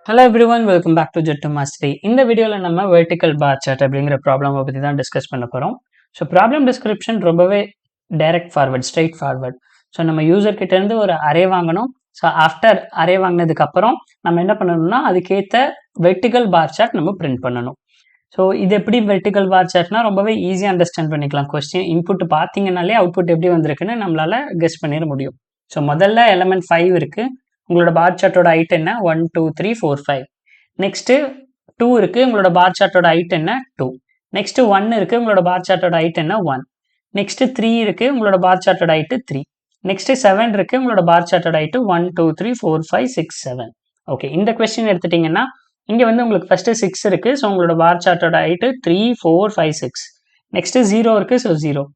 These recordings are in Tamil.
Hello everyone, welcome back to Jet to Mastery. இந்த வீடியோல நம்ம vertical bar chart அப்படிங்கிற ப்ராப்ளம் பத்தி தான் டிஸ்கஸ் பண்ண போறோம். ஸோ ப்ராப்ளம் டிஸ்கிரிப்ஷன் ரொம்பவே direct forward, straight forward. So நம்ம யூசர் கிட்ட இருந்து ஒரு அரே வாங்கணும். ஸோ ஆஃப்டர் அரே வாங்கினதுக்கு அப்புறம் நம்ம என்ன பண்ணணும்னா அதுக்கேற்ற வெர்டிக்கல் பார் சார்ட் நம்ம பிரிண்ட் பண்ணணும். ஸோ இது எப்படி வெர்டிக்கல் பார் சார்ட்னா ரொம்பவே ஈஸியாக அண்டர்ஸ்டாண்ட் பண்ணிக்கலாம். கொஸ்டின் இன்புட் பார்த்தீங்கன்னாலே அவுட்புட் எப்படி வந்திருக்குன்னு நம்மளால கெஸ் பண்ணிட முடியும். ஸோ முதல்ல எலமெண்ட் 5 இருக்கு. உங்களோட பார் சார்ட்டோட ஹைட் என்ன? 1 2 3 4 5. நெக்ஸ்ட் 2 இருக்கு. உங்களோட பார் சார்ட்டோட ஹைட் என்ன? 2. நெக்ஸ்ட் 1 இருக்கு. உங்களோட பார் சார்ட்டோட ஹைட் என்ன? 1. நெக்ஸ்ட் 3 இருக்கு. உங்களோட பார் சார்ட்டோட ஹைட் 3. நெக்ஸ்ட் 7 இருக்கு. உங்களோட பார் சார்ட்டோட ஹைட் 1 2 3 4 5 6 7. ஓகே, இந்த கொஸ்டின் எடுத்துட்டீங்கன்னா இங்க வந்து உங்களுக்கு ஃபர்ஸ்ட் 6 இருக்கு. ஸோ உங்களோட பார் சார்ட்டோட ஹைட் 3 4 5 6. நெக்ஸ்ட் 0 இருக்கு. ஸோ 0.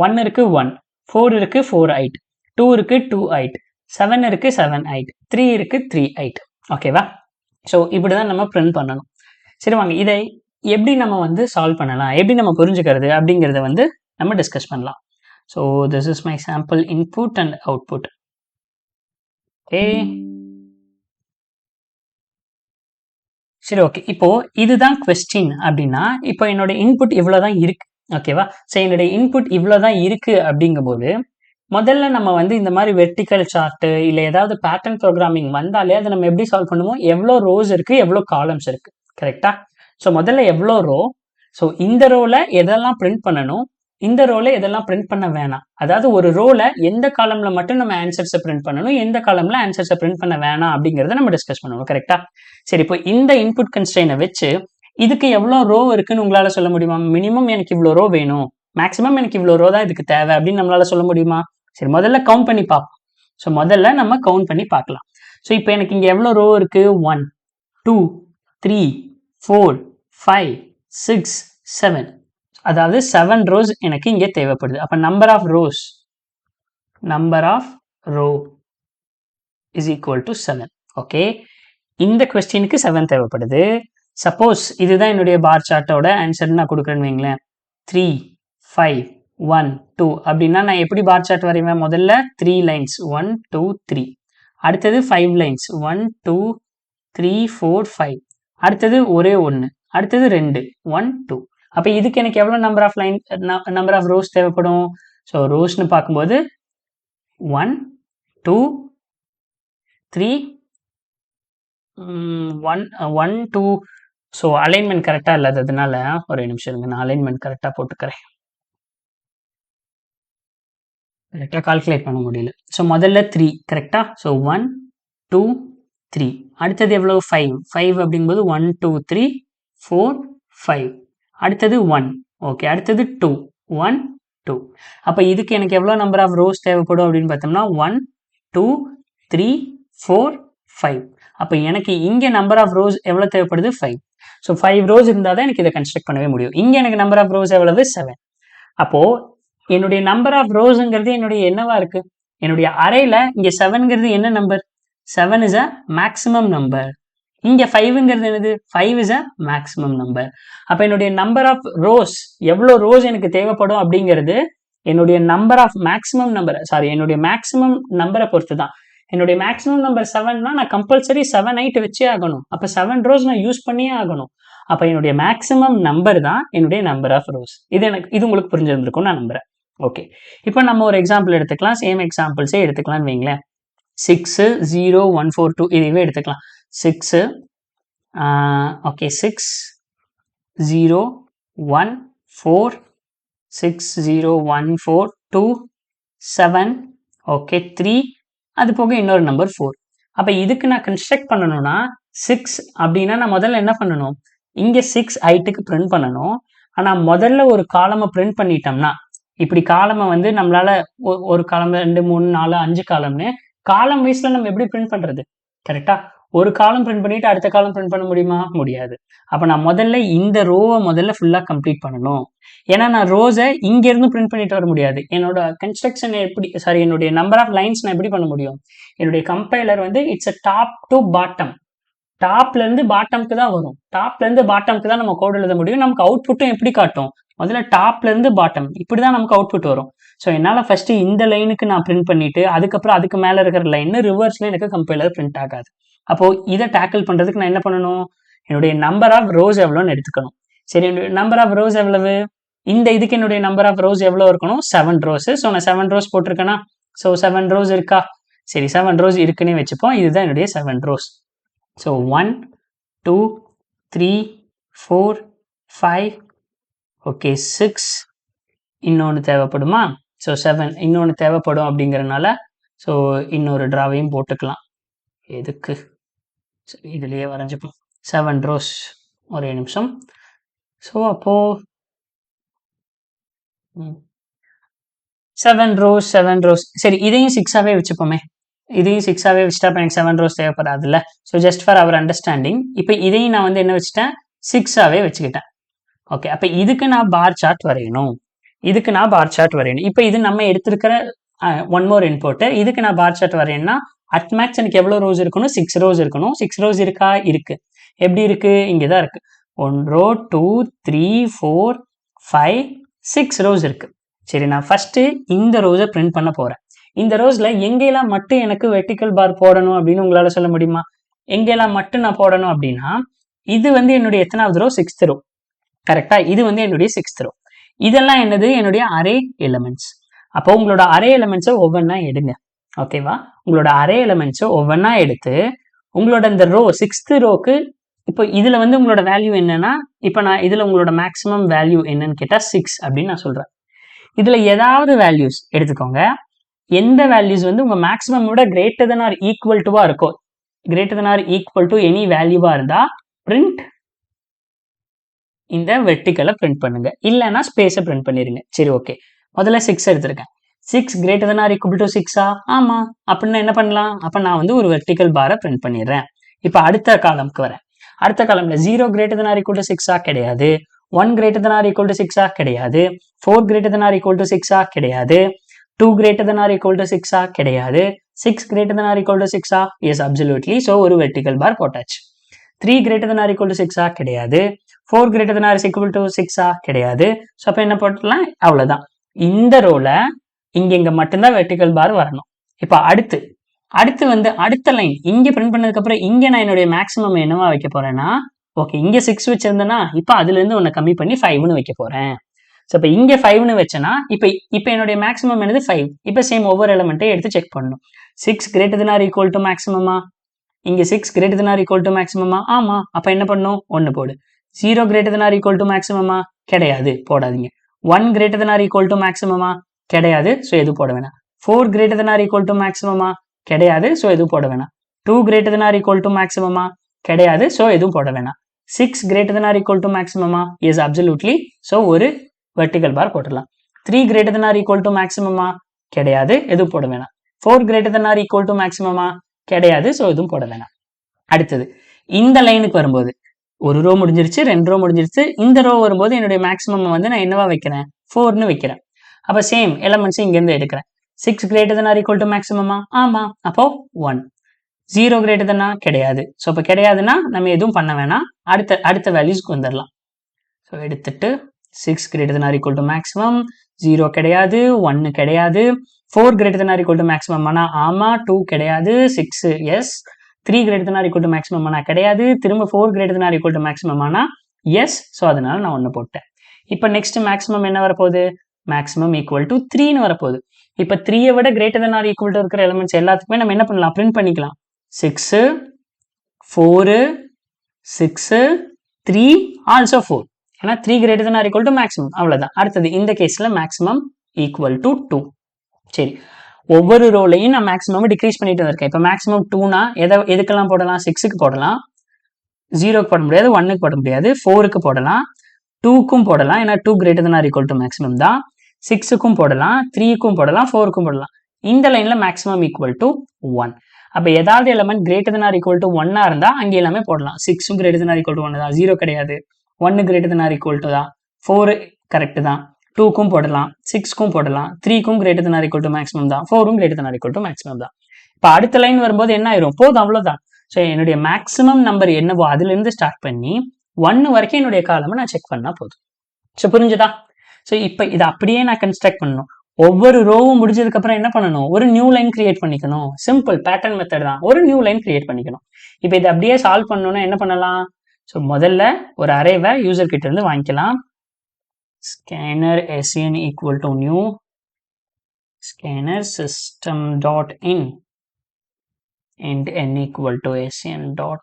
1 இருக்கு 1. 4 இருக்கு 4 ஹைட். 2 இருக்கு 2 ஹைட். 7 இருக்கு 7 ஹைட். 3 இருக்கு 3 ஹைட். ஓகேவா? ஸோ இப்படிதான் நம்ம பிரிண்ட் பண்ணணும். சரி வாங்க, இதை எப்படி நம்ம வந்து சால்வ் பண்ணலாம், எப்படி நம்ம புரிஞ்சுக்கிறது அப்படிங்கிறத வந்து நம்ம டிஸ்கஸ் பண்ணலாம். So this is my sample input and output. Okay, சரி ஓகே. இப்போ இதுதான் கொஸ்டின் அப்படின்னா இப்போ என்னோட இன்புட் இவ்வளவுதான் இருக்கு. ஓகேவா? ஸோ என்னுடைய இன்புட் இவ்வளவுதான் இருக்கு அப்படிங்கும்போது முதல்ல நம்ம வந்து இந்த மாதிரி வெர்டிக்கல் சார்ட் இல்லை ஏதாவது பேட்டர்ன் ப்ரோக்ராமிங் வந்தாலே அதை நம்ம எப்படி சால்வ் பண்ணுவோம்? எவ்வளோ ரோஸ் இருக்கு, எவ்வளோ காலம்ஸ் இருக்கு, கரெக்டா? ஸோ முதல்ல எவ்வளோ ரோ, ஸோ இந்த ரோல எதெல்லாம் பிரிண்ட் பண்ணணும், இந்த ரோல எதெல்லாம் பிரிண்ட் பண்ண வேணாம். அதாவது ஒரு ரோல எந்த காலம்ல மட்டும் நம்ம ஆன்சர்ஸை பிரிண்ட் பண்ணணும், எந்த காலம்ல ஆன்சர்ஸை பிரிண்ட் பண்ண வேணாம் அப்படிங்கிறத நம்ம டிஸ்கஸ் பண்ணணும், கரெக்டா? சரி, இப்போ இந்த இன்புட் கன்ஸ்ட்ரெயினை வச்சு இதுக்கு எவ்வளோ ரோ இருக்குன்னு உங்களால சொல்ல முடியுமா? மினிமம் எனக்கு இவ்வளோ ரோ வேணும், மேக்ஸிமம் எனக்கு இவ்வளோ ரோ தான் இதுக்கு தேவை அப்படின்னு நம்மளால சொல்ல முடியுமா? சரி, முதல்ல கவுண்ட் பண்ணி பார்ப்போம். ஸோ முதல்ல நம்ம கவுண்ட் பண்ணி பார்க்கலாம். ஸோ இப்போ எனக்கு இங்கே எவ்வளோ ரோ இருக்கு? 1 2 3 4 5 6 7. அதாவது 7 ரோஸ் எனக்கு இங்கே தேவைப்படுது. அப்போ number of row is equal to 7. Okay, இந்த கொஸ்டினுக்கு 7 தேவைப்படுது. சப்போஸ் இதுதான் என்னுடைய பார் சார்ட்டோட ஆன்சர் நான் கொடுக்குறேன்னு வைங்களேன், 3 5 1 2 அப்படின்னா நான் எப்படி பார் சார்ட் வரைவேன்? முதல்ல 3 லைன்ஸ் 1 2 3. அடுத்தது 5 லைன்ஸ் 1 2 3 4 5. அடுத்தது ஒரே 1. அடுத்தது 2 1 2. அப்போ இதுக்கு எனக்கு எவ்வளோ நம்பர் ஆஃப் ரோஸ் தேவைப்படும்? ஸோ ரோஸ்னு பார்க்கும்போது 1 2 3 1 2. ஸோ அலைன்மெண்ட் கரெக்டாக இல்லாததுனால ஒரு நிமிஷம் இருங்க, நான் அலைன்மெண்ட் கரெக்டாக போட்டுக்கிறேன். கரெக்டாக கால்குலேட் பண்ண முடியல. ஸோ முதல்ல 3, கரெக்டா? ஸோ 1 2 3. அடுத்தது எவ்வளோ? 5 அப்படிங்கும்போது 1 2 3 4 5. அடுத்தது 1. ஓகே, அடுத்தது 2 1 2. அப்போ இதுக்கு எனக்கு எவ்வளோ நம்பர் ஆஃப் ரோஸ் தேவைப்படும் அப்படின்னு பார்த்தோம்னா 1 2 3 4 5. அப்போ எனக்கு இங்கே நம்பர் ஆஃப் ரோஸ் எவ்வளோ தேவைப்படுது? 5. ஸோ 5 ரோஸ் இருந்தால் தான் எனக்கு இதை கன்ஸ்ட்ரக்ட் பண்ணவே முடியும். இங்கே எனக்கு நம்பர் ஆஃப் ரோஸ் எவ்வளவு? 7. அப்போ என்னுடைய நம்பர் ஆஃப் ரோஸ்ங்கிறது என்னுடைய என்னவா இருக்கு? என்னுடைய அரேல இங்க 7ங்கிறது என்ன number? 7 is a maximum number. இங்க 5ங்கிறது என்னது? 5 இஸ் அ மேக்ஸிமம் நம்பர். அப்ப என்னுடைய நம்பர் ஆஃப் ரோஸ், எவ்வளவு ரோஸ் எனக்கு தேவைப்படும் அப்படிங்கிறது என்னுடைய நம்பர் ஆஃப் மேக்ஸிமம் நம்பர், என்னுடைய மேக்ஸிமம் நம்பரை பொறுத்து தான். என்னுடைய மேக்ஸிமம் நம்பர் 7னா நான் கம்பல்சரி 7 ஹைட் வச்சே ஆகணும். அப்ப 7 ரோஸ் நான் யூஸ் பண்ணியே ஆகணும். அப்ப என்னுடைய மேக்ஸிமம் நம்பர் தான் என்னுடைய நம்பர் ஆஃப் ரோஸ். இது உங்களுக்கு புரிஞ்சிருந்திருக்கும் நான் நம்புறேன். ஓகே, இப்போ நம்ம ஒரு எக்ஸாம்பிள் எடுத்துக்கலாம். சேம் எக்ஸாம்பிள்ஸே எடுத்துக்கலாம்னு வைங்களேன். 6 0 1 4 2 இதுவே எடுத்துக்கலாம். 6 ஓகே 6 0 1 4 6 0 1 4 2 7 ஓகே 3. அது போக இன்னொரு நம்பர் 4. அப்போ இதுக்கு நான் கன்ஸ்ட்ரக்ட் பண்ணணும்னா 6 அப்படின்னா நான் முதல்ல என்ன பண்ணணும்? இங்கே 6 ஹைட்டுக்கு பிரிண்ட் பண்ணணும். ஆனால் முதல்ல ஒரு காலமை பிரிண்ட் பண்ணிட்டோம்னா, இப்படி காலமை வந்து நம்மளால ஒரு காலம் 2 3 4 5 காலம்னு காலம் வைஸ்ல நம்ம எப்படி பிரிண்ட் பண்றது? கரெக்டா? ஒரு காலம் பிரிண்ட் பண்ணிட்டு அடுத்த காலம் பிரிண்ட் பண்ண முடியுமா? முடியாது. அப்ப நான் முதல்ல இந்த ரோவை முதல்ல ஃபுல்லா கம்ப்ளீட் பண்ணணும். ஏன்னா நான் ரோஸை இங்க இருந்து பிரிண்ட் பண்ணிட்டு வர முடியாது. என்னோட கன்ஸ்ட்ரக்ஷன் எப்படி என்னுடைய நம்பர் ஆஃப் லைன்ஸ் நான் எப்படி பண்ண முடியும்? என்னுடைய கம்பைலர் வந்து it's a top to bottom, டாப்ல இருந்து பாட்டம்க்கு தான் வரும். டாப்ல இருந்து பாட்டம்க்கு தான் நம்ம கோட் எழுத முடியும். நமக்கு அவுட்புட்டும் எப்படி காட்டும்? முதல்ல டாப்ல இருந்து பாட்டம் இப்படிதான் நமக்கு அவுட்புட் வரும். ஸோ என்னால ஃபர்ஸ்ட் இந்த லைனுக்கு நான் பிரிண்ட் பண்ணிட்டு அதுக்கப்புறம் அதுக்கு மேல இருக்கிற லைன் ரிவர்ஸ்ல எனக்கு கம்பைலர் பிரிண்ட் ஆகாது. அப்போ இதை டேக்கிள் பண்றதுக்கு நான் என்ன பண்ணணும், என்னுடைய நம்பர் ஆஃப் ரோஸ் எவ்வளோன்னு எடுத்துக்கணும். சரி, என்னுடைய நம்பர் ஆஃப் ரோஸ் எவ்வளவு, இந்த இதுக்கு என்னுடைய நம்பர் ஆஃப் ரோஸ் எவ்வளோ இருக்கணும், 7 ரோஸ். ஸோ நான் 7 ரோஸ் போட்டிருக்கேனா, ஸோ 7 ரோஸ் இருக்கா, சரி 7 ரோஸ் இருக்குன்னே வச்சுப்போம். இதுதான் என்னுடைய 7 ரோஸ். ஸோ 1 2 3 4 5 ஓகே 6 இன்னொன்று தேவைப்படுமா, ஸோ 7 இன்னொன்று தேவைப்படும் அப்படிங்கிறனால ஸோ இன்னொரு ட்ராவையும் போட்டுக்கலாம். எதுக்கு, சரி இதுலேயே வரைஞ்சிப்போம். 7 ரோஸ், ஒரே நிமிஷம். ஸோ அப்போது 7 ரோஸ் 7 ரோஸ், சரி இதையும் 6ஆவே வச்சுப்போமே. இதையும் 6ஆவே வச்சுட்டா இப்போ எனக்கு 7 ரோஸ் தேவைப்படாதுல்ல. So just for our understanding இப்போ இதையும் நான் வந்து என்ன வச்சுட்டேன், 6ஆவே வச்சுக்கிட்டேன். ஓகே, அப்போ இதுக்கு நான் பார் சார்ட் வரையணும், இதுக்கு நான் பார் சார்ட் வரையணும். இப்போ இது நம்ம எடுத்திருக்கிற ஒன் மோர் இன்புட். இதுக்கு நான் பார் சார்ட் வரையணும்னா அட்மேக்ஸ் எனக்கு எவ்வளோ ரோஸ் இருக்கணும், 6 ரோஸ் இருக்கணும். 6 ரோஸ் இருக்கா, இருக்கு. எப்படி இருக்கு, இங்கே தான் இருக்கு. 1 ரோ 2 3 4 5 6 ரோஸ் இருக்கு. சரி, நான் ஃபர்ஸ்ட் இந்த ரோஸை பிரிண்ட் பண்ண போறேன். இந்த ரோஸ்ல எங்கெல்லாம் மட்டும் எனக்கு வெர்டிக்கல் பார் போடணும் அப்படின்னு உங்களால சொல்ல முடியுமா? எங்கெல்லாம் மட்டும் நான் போடணும் அப்படின்னா, இது வந்து என்னுடைய எத்தனாவது ரோ, 6th ரோ. கரெக்டா, இது வந்து என்னுடைய 6th ரோ. இதெல்லாம் என்னது, என்னுடைய அரே எலிமெண்ட்ஸ். அப்போ உங்களோட அரே எலிமெண்ட்ஸை ஒவ்வொன்றா எடுங்க. ஓகேவா, உங்களோட அரே எலிமெண்ட்ஸை ஒவ்வொன்றா எடுத்து உங்களோட இந்த ரோ 6th ரோக்கு இப்போ இதுல வந்து உங்களோட வேல்யூ என்னன்னா, இப்போ நான் இதுல உங்களோட மேக்ஸிமம் வேல்யூ என்னன்னு கேட்டா 6 அப்படின்னு நான் சொல்றேன். இதுல ஏதாவது வேல்யூஸ் எடுத்துக்கோங்க. எந்த வேல்யூஸ் வந்து உங்க மேக்ஸிமம் விட கிரேட்டர் தென் ஆர் ஈக்குவல் டுவா இருக்கோ, greater than or equal to any வேல்யூவா இருந்தா பிரிண்ட் இந்த வெர்டிக்கலை பிரிண்ட் பண்ணுங்க, இல்லைன்னா ஸ்பேஸை பிரிண்ட் பண்ணிருங்க. சரி ஓகே, முதல்ல 6 எடுத்திருக்கேன். 6 greater than or equal to 6ஆ, ஆமா. அப்படின்னா என்ன பண்ணலாம், அப்ப நான் வந்து ஒரு வெர்டிக்கல் பாரை பிரிண்ட் பண்ணிடுறேன். இப்போ அடுத்த காலம்க்கு வரேன். அடுத்த காலம்ல 0 greater than or equal to 6ஆ கிடையாது, 1 greater than or equal to 6ஆ கிடையாது, 4 greater than or equal to 6ஆ கிடையாது, 2 greater than or equal to 6ஆ கிடையாது, 6 greater than or equal to 6ஆ, எஸ் அப்சல்யூட்லி. ஸோ ஒரு வெர்டிக்கல் பார் போட்டாச்சு. 3 greater than or equal to 6ஆ கிடையாது, 4 greater than or equal to 6ஆ கிடையாது. ஸோ அப்போ என்ன போட்டுலாம், அவ்வளோதான். இந்த ரோல இங்க மட்டும்தான் வெர்டிக்கல் பார் வரணும். இப்போ அடுத்து வந்து அடுத்த லைன் இங்க பிரிண்ட் பண்ணதுக்கு அப்புறம் இங்க நான் என்னுடைய மேக்ஸிமம் என்னவா வைக்க போறேன்னா, ஓகே இங்க 6 வச்சிருந்தேன்னா இப்போ அதுல இருந்து ஒன்னு கம்மி பண்ணி 5ன்னு வைக்க போறேன். ஸோ இப்போ இங்க 5ன்னு வச்சேன்னா இப்போ என்னுடைய மேக்ஸிமம் என்னது 5. இப்போ சேம் ஒவ்வொரு எலிமெண்ட்டையும் எடுத்து செக் பண்ணணும். 6 greater than or equal to மேக்ஸிமமா, இங்க 6 greater than or equal to மேக்ஸிமமா, ஆமா. அப்ப என்ன பண்ணும், 1 போடு. 0 greater than or equal to மேக்ஸிமமா, கிடையாது, போடாதீங்க. 1 greater than or equal to மேக்ஸிமமா, கிடையாது, ஸோ எதுவும் போட வேணாம். 4 greater than or equal to மேக்ஸிமமா, கிடையாது, ஸோ எதுவும் போட வேணாம். 2 greater than or equal to மேக்ஸிமமா, கிடையாது, ஸோ எதுவும் போட வேணாம். 6 greater than or equal to மேக்ஸிமமா, எஸ் அப்சல்யூட்லி, ஸோ ஒரு வெர்டிக்கல் பார் போட்டுடலாம். 3 greater than or equal to மேக்ஸிமமா, கிடையாது, எதுவும் போட வேணாம். 4 greater than or equal to மேக்ஸிமமா, கிடையாது, ஸோ எதுவும் போட வேணாம். அடுத்தது இந்த லைனுக்கு வரும்போது ஒரு ரோ முடிஞ்சிருச்சு, 2 ரோ முடிஞ்சிருச்சு. இந்த ரோ வரும்போது என்னுடைய மேக்ஸிமம் வந்து நான் என்னவா வைக்கிறேன், 4ன்னு வைக்கிறேன். அப்ப சேம் எலிமெண்ட்ஸ் இங்க இருந்து எடுக்கிறேன். 6 greater than or equal to மேக்ஸிமமா, ஆமா. அப்போ 1. 0 கிரேட்டர் தென்னா, கிடையாது. ஸோ இப்போ கிடையாதுன்னா நம்ம எதுவும் பண்ண வேணாம், அடுத்த வேல்யூஸ்க்கு வந்துடலாம். ஸோ எடுத்துட்டு 6 greater than or equal to maximum, 0 கிடையாது, 1 கிடையாது. 4 greater than or equal to maximum ஆனா ஆமா, 2 கிடையாது, 6 yes. 3 greater than or equal to maximum ஆனா கிடையாது, திரும்ப 4 greater than or equal to maximum ஆனா எஸ். ஸோ அதனால நான் 1 போட்டேன். இப்போ நெக்ஸ்ட் மேக்ஸிமம் என்ன வரப்போகுது, மேக்ஸிமம் ஈக்குவல் டு 3ன்னு வரப்போகுது. இப்போ 3ஐ விட greater than or equal to இருக்கிற எலிமெண்ட்ஸ் எல்லாத்துக்குமே நம்ம என்ன பண்ணலாம், பிரிண்ட் பண்ணிக்கலாம். 6 4 6 3 ஆல்சோ 4. ஏன்னா 3 greater than or equal to maximum, அவ்வளவுதான். அடுத்தது இந்த கேஸ்ல மேக்ஸிமம் ஈக்குவல் டு 2. சரி, ஒவ்வொரு ரோலையும் நான் மேக்ஸிமம் டிக்ரீஸ் பண்ணிட்டு வந்திருக்கேன். இப்போ மேக்ஸிமம் 2னா எதுக்கெல்லாம் போடலாம், 6க்கு போடலாம், 0க்கு போட முடியாது, 1க்கு போட முடியாது, 4க்கு போடலாம், 2க்கும் போடலாம், ஏன்னா 2 greater than or equal to maximum தான். 6க்கும் போடலாம், 3க்கும் போடலாம், 4க்கும் போடலாம். இந்த லைன்ல மேக்ஸிமம் ஈக்குவல் டு 1. அப்ப ஏதாவது element greater than or equal to 1ஆ இருந்தா அங்கே எல்லாமே போடலாம். 6ம் greater than or equal to 1 தான், 0 கிடையாது. 1 greater than or equal to தான், 4 கரெக்ட் தான். 2க்கும் போடலாம், 6க்கும் போடலாம், 3க்கும் greater than or equal to maximum தான், 4ம் greater than or equal to maximum தான். இப்போ அடுத்த லைன் வரும்போது என்ன ஆயிரும், போதும், அவ்வளவுதான். ஸோ என்னுடைய மேக்ஸிமம் நம்பர் என்னவோ அதுல இருந்து ஸ்டார்ட் பண்ணி 1 வரைக்கும் என்னுடைய காலமை நான் செக் பண்ணா போதும். ஸோ புரிஞ்சுதா? ஸோ இப்போ இதை அப்படியே நான் கன்ஸ்ட்ரக்ட் பண்ணணும். ஒவ்வொரு ரோவும் முடிஞ்சதுக்கு அப்புறம் என்ன பண்ணணும், ஒரு நியூ லைன் கிரியேட் பண்ணிக்கணும். சிம்பிள் பேட்டர்ன் மெத்தட் தான், ஒரு நியூ லைன் கிரியேட் பண்ணிக்கணும். இப்போ இதை அப்படியே சால்வ் பண்ணணும்னா என்ன பண்ணலாம், ஸோ முதல்ல ஒரு அரேவை யூசர் கிட்ட இருந்து வாங்கிக்கலாம். scanner sen equal to new scanner system dot in int n equal to sen dot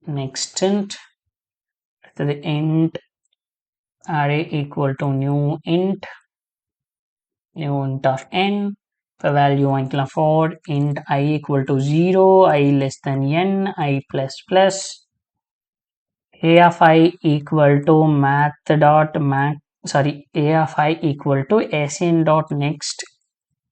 next int array equal to new int of n. இப்போ வேல்யூ வாங்கிக்கலாம் for int I equal to 0, I less than n, I plus plus, a of I equal to math dot a of I equal to sen dot next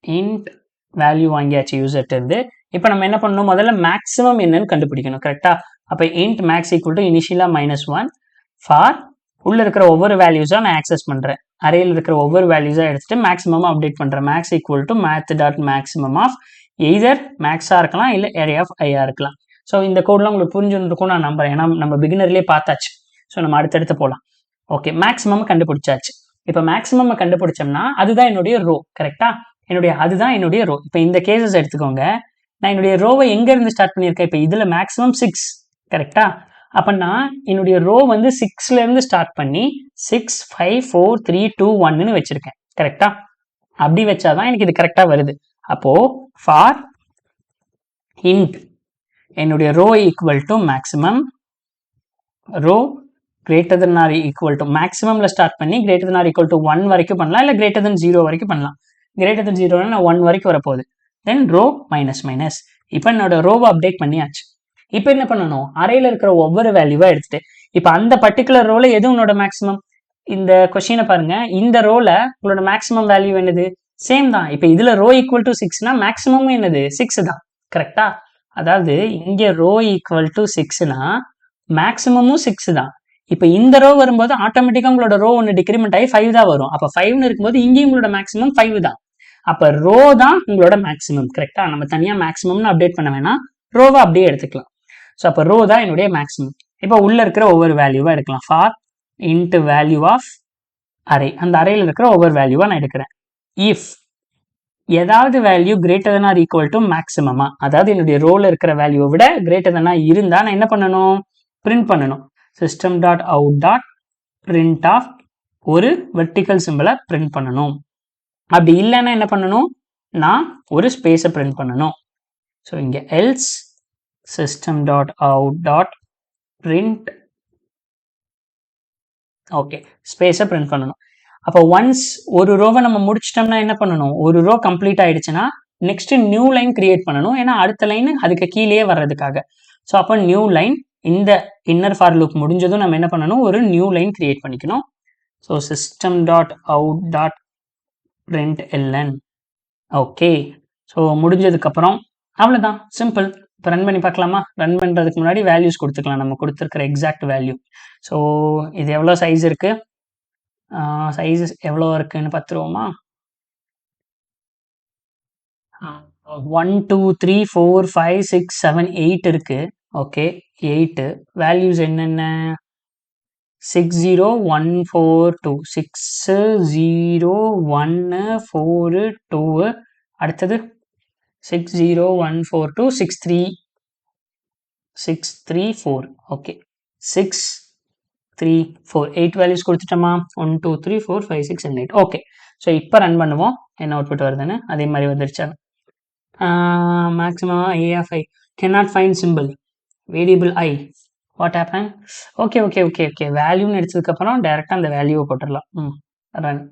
int value வாங்கியாச்சு யூசர்ட்ட இருந்து. இப்போ நம்ம என்ன பண்ணணும், முதல்ல மேக்ஸிமம் என்னன்னு கண்டுபிடிக்கணும். கரெக்டா? அப்போ int max equal to இனிஷியலா -1 ஃபார் உள்ள இருக்கிற ஒவ்வொரு வேல்யூஸா நான் ஆக்சஸ் பண்றேன். அரேயில் இருக்கிற ஒவ்வொரு வேல்யூஸா எடுத்துட்டு மேக்ஸிமம் அப்டேட் பண்றேன். Max equal to math dot maximum of either மேக்ஸா இருக்கலாம் இல்லை அரே ஆஃப் ஐயா இருக்கலாம். ஸோ இந்த கோட்லாம் உங்களுக்கு புரிஞ்சுருக்கும் நான் நம்புறேன், ஏன்னா நம்ம பிகினர்லேயே பார்த்தாச்சு. ஸோ நம்ம அடுத்தடுத்து போகலாம். ஓகே, மேக்ஸிமம் கண்டுபிடிச்சாச்சு. இப்போ மேக்ஸிமம் கண்டுபிடிச்சோம்னா அதுதான் என்னுடைய ரோ. கரெக்டா? அதுதான் என்னுடைய ரோ. இப்போ இந்த கேசஸ் எடுத்துக்கோங்க. நான் என்னுடைய ரோவை எங்க இருந்து ஸ்டார்ட் பண்ணியிருக்கேன், இப்போ இதுல மேக்ஸிமம் 6. கரெக்டா? அப்பனா என்னுடைய ரோ வந்து 6ல இருந்து ஸ்டார்ட் பண்ணி 6 5 4 3 2 1ன்னு வச்சிருக்கேன். கரெக்டா? அப்படி வச்சாதான் எனக்கு இது கரெக்டா வருது. அப்போ ஃபார் int என்னுடைய row equal to maximum, row greater than or equal to மேக்ஸிமம்ல ஸ்டார்ட் பண்ணி greater than or equal to 1 வரைக்கும் பண்ணலாம், இல்லை கிரேட்டர் தென் 0 வரைக்கும் பண்ணலாம். கிரேட்டர் தென் 0னா 1 வரைக்கும் வரப்போகுது. தென் ரோ மைனஸ் மைனஸ். இப்போ என்னோட ரோவை அப்டேட் பண்ணியாச்சு. இப்போ என்ன பண்ணணும், அரேல இருக்கிற ஒவ்வொரு வேல்யூவா எடுத்துட்டு இப்போ அந்த பர்டிகுலர் ரோல எது உன்னோட மேக்ஸிமம், இந்த கொஸ்டினை பாருங்க. இந்த ரோல உங்களோட மேக்ஸிமம் வேல்யூ என்னது, சேம் தான். இப்போ இதுல ரோ ஈக்குவல் டு 6னா மேக்ஸிமமும் என்னது 6 தான். கரெக்டா? அதாவது இங்க ரோ ஈக்குவல் டு 6னா மேக்ஸிமமும் 6 தான். இப்போ இந்த ரோ வரும்போது ஆட்டோமேட்டிக்கா உங்களோட ரோ ஒன்று டிக்ரிமெண்ட் ஆகி 5 தான் வரும். அப்போ 5னு இருக்கும்போது இங்கேயும் உங்களோட மேக்ஸிமம் 5 தான். அப்போ ரோ தான் உங்களோட மேக்ஸிமம். கரெக்டா? நம்ம தனியா மேக்ஸிமம்னு அப்டேட் பண்ண வேணாம், ரோவை அப்படியே எடுத்துக்கலாம். ஸோ அப்போ ரோ தான் என்னுடைய மேக்ஸிமம். இப்போ உள்ள இருக்கிற ஒவ்வொரு வேல்யூவா எடுக்கலாம். For int value of array, அந்த அரேல இருக்கிற ஒவ்வொரு வேல்யூவா நான் எடுக்கிறேன். இஃப் ஏதாவது value greater than or equal to மேக்ஸிமமா, அதாவது என்னுடைய ரோல இருக்கிற வேல்யூவை விட கிரேட்டர் தென்னா இருந்தா நான் என்ன பண்ணணும், பிரிண்ட் பண்ணணும். System dot out dot print of ஒரு வெர்டிக்கல் சிம்பிளை பிரிண்ட் பண்ணணும். அப்படி இல்லைன்னா என்ன பண்ணணும், நான் ஒரு ஸ்பேஸை பிரிண்ட் பண்ணணும். ஸோ இங்கே else system dot out dot print, okay, ஸ்பேஸை பிரிண்ட் பண்ணணும். அப்போ ஒன்ஸ் ஒரு ரோவை நம்ம முடிச்சிட்டோம்னா என்ன பண்ணணும், ஒரு ரோ கம்ப்ளீட் ஆயிடுச்சுன்னா நெக்ஸ்ட் நியூ லைன் கிரியேட் பண்ணணும். ஏன்னா அடுத்த லைன் அதுக்கு கீழே வர்றதுக்காக. ஸோ அப்போ நியூ லைன், இந்த இன்னர் ஃபார் லூப் முடிஞ்சதும் நம்ம என்ன பண்ணணும், ஒரு நியூ லைன் கிரியேட் பண்ணிக்கணும். So system dot out dot print LN. Okay, so முடிஞ்சதுக்கப்புறம் அவ்வளோதான், சிம்பிள். இப்போ ரன் பண்ணி பார்க்கலாமா? ரன் பண்ணுறதுக்கு முன்னாடி வேல்யூஸ் கொடுத்துக்கலாம், நம்ம கொடுத்துருக்கிற எக்ஸாக்ட் வேல்யூ. ஸோ இது எவ்வளோ சைஸ் இருக்கு, சைஸ் எவ்வளோ இருக்குன்னு பார்த்துருவோமா? 1 2 3 4 5 6 7 8 இருக்கு. ஓகே, 8 வேல்யூஸ் என்னென்ன, 6 0 1 4 2, 6 0 1 4 2, அடுத்தது 6 0 1 4 2 6 3 6 3 4. ஓகே, 6 3 4 8 வேல்யூஸ் கொடுத்துட்டோமா? 1 2 3 4 5 6 and 8. ஓகே, ஸோ இப்போ ரன் பண்ணுவோம், என்ன அவுட்புட் வருதுன்னு. அதே மாதிரி வந்துருச்சா? Maximum a of I cannot find symbol variable I, what happen? Okay okay okay okay வேல்யூன்னு எடுத்ததுக்கப்புறம் டைரெக்டாக அந்த வேல்யூவை போட்டுடலாம். ரன்.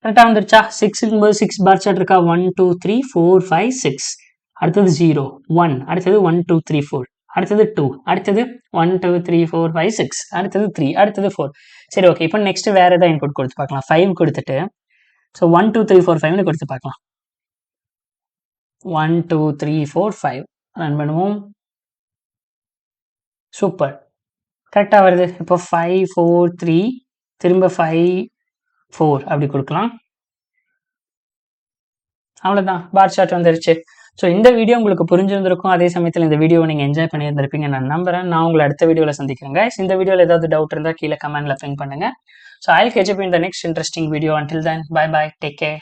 கரெக்டாக வந்துருச்சா? 6ங்கும்போது 6 பார் சார்ட் இருக்கா? 1 2 3 4 5 6, அடுத்தது 0 1, அடுத்தது 1 2 3 4, அடுத்தது 2, அடுத்தது 1 2 3 4 5 6, அடுத்தது 3, அடுத்தது 4. சரி, ஓகே, இப்போ நெக்ஸ்ட் வேற ஏதாவது இன்புட் கொடுத்து பார்க்கலாம். 5 கொடுத்துட்டு ஸோ 1 2 3 4 5னு கொடுத்து பார்க்கலாம். 1 2 3 4 5 ரன் பண்ணுவோம். சூப்பர், கரெக்டாக வருது. இப்போ 5 4 3 திரும்ப 5 4 அப்படி கொடுக்கலாம். அவ்வளோதான், பார் சார்ட் வந்துருச்சு. ஸோ இந்த வீடியோ உங்களுக்கு புரிஞ்சிருந்திருக்கும். அதே சமயத்தில் இந்த வீடியோவை நீங்கள் என்ஜாய் பண்ணியிருந்திருப்பீங்க நான் நம்புறேன். நான் உங்களை அடுத்த வீடியோவில் சந்திக்கிறேங்க. இந்த வீடியோவில் ஏதாவது டவுட் இருந்தால் கீழே கமெண்ட்ல பின் பண்ணுங்க. So I'll catch up in the next interesting video. Until then, bye bye, take care.